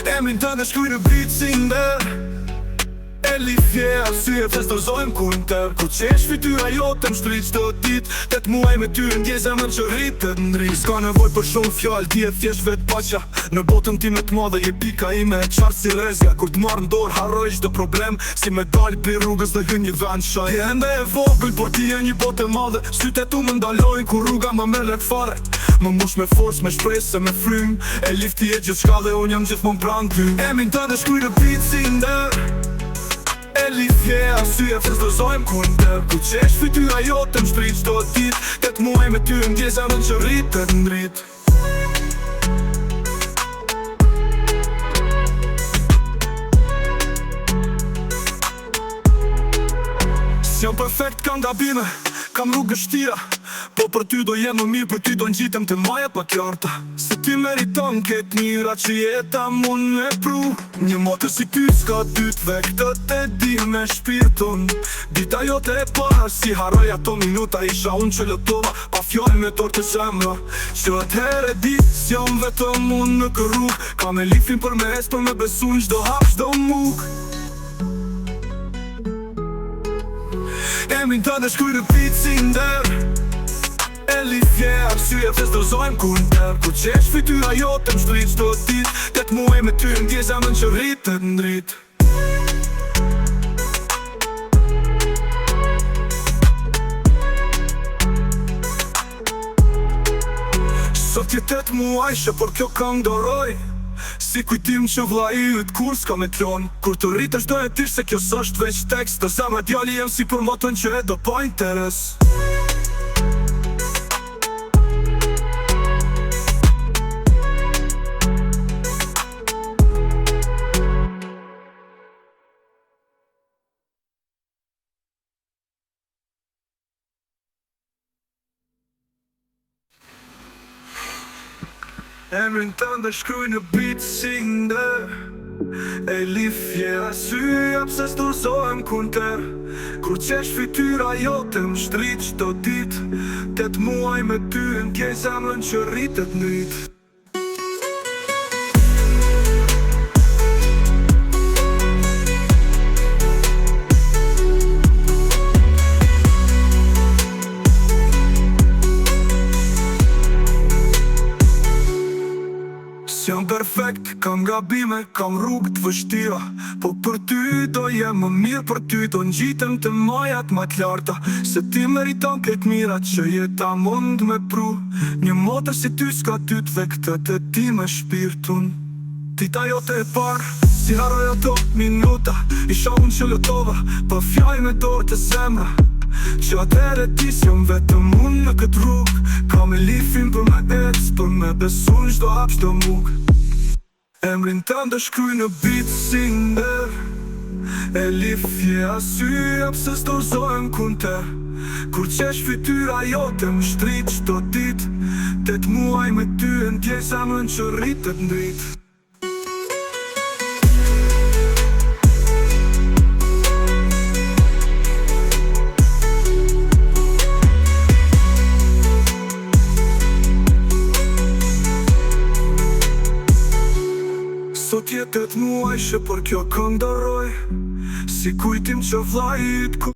Emrin tënde shkruj në bitë si nder. Elifje arsye pse dorëzojmë kur tër. Kur qesh fytyra jote më shtrit çdo dit. 8 muaj me ty ndjej zemrën që rritet ndri. S'ka nevoj për shumë fjallë, ti e thjesht vet paqa. Në botën time të madhe je pika ime e qartë si rezga. Kur t'marrë ndorë harroj çdo problem. Si me dalë pi rrugës dhe hyn një vend shaj. Je ende e vogël, por ti je një botë e madhe. Sytet tu më ndalojnë kur rruga më merret fare. Më mbush me forcë, me shpresë, me frym. Elif ti je gjithçka dhe unë jam gjithmonë pranë ty. Emrin tënde shkruj në bitë si nder. Elifje arsye pse dorëzojmë kur tër. Kur qesh fytyra jote më shtrit çdo dit. 8 muaj me ty ndjej zemrën që rritet ndrit. S'jam perfekt, kam gabime, kam rrugë vështira. Po për ty do jem më mirë, për ty do ngjitem të majat më t'larta. Se ti meriton këtë mira që jeta mund me pru. Një motër si ty s'ka dytve, këtë te di me shpirtun. Dita jote e parë, si harroj ato minuta. Isha unë që lotova, pa fjallë me torë të zemra. Që atëhere di, s'jam vetëm unë në kërrug. Ka me lifin për mes, për me besu në çdo hap, çdo muk. Emrin tënde shkruj në bitë si nder. Elifje arsye pse dorëzojmë kur tër. Kur qesh fytyra jote më shtrit çdo dit. 8 muaj me ty ndjej zemrën që rritet ndrit. Sot je 8 muaj që për kjo këngë doroj. Si kujtim që vlla i yt kur s'ka me tron. Kur të rritesh do e dish se kjo s'është veç tekst. Të zemra djali jem si për motën që e do pa interes. Emrin tënde shkruj në bitë si nder. Elifje arsye pse dorëzojmë kur tër. Kur qesh fytyra jote më shtrit çdo dit. 8 muaj me ty ndjej zemrën që rritet ndrit. S'jam perfekt, kam gabime, kam rrugë të vështira. Po për ty do jem më mirë, për ty do ngjitem të majat më t'larta. Se ti meriton këtë mira që jeta mund me pru. Një motër si ty s'ka dytve, këtë te di me shpirtun. Dita jote e parë, si harroj ato minuta. Isha unë që lotova, pa fjallë me dorë të zemra. Që atëhere ti s'jam vetëm unë në këtë rrugë. Ka me lifin për me ec, për me besu në çdo hap, çdo muk. Emrin tënde shkruj në bitë si nder. Elifje arsye pse dorëzojmë kur tër. Kur qesh fytyra jote më shtrit çdo dit. 8 muaj me ty ndjej zemrën që rritet ndrit. Sot je 8 muaj që për kjo këngë doroj. Si kujtim që vlla i yt kur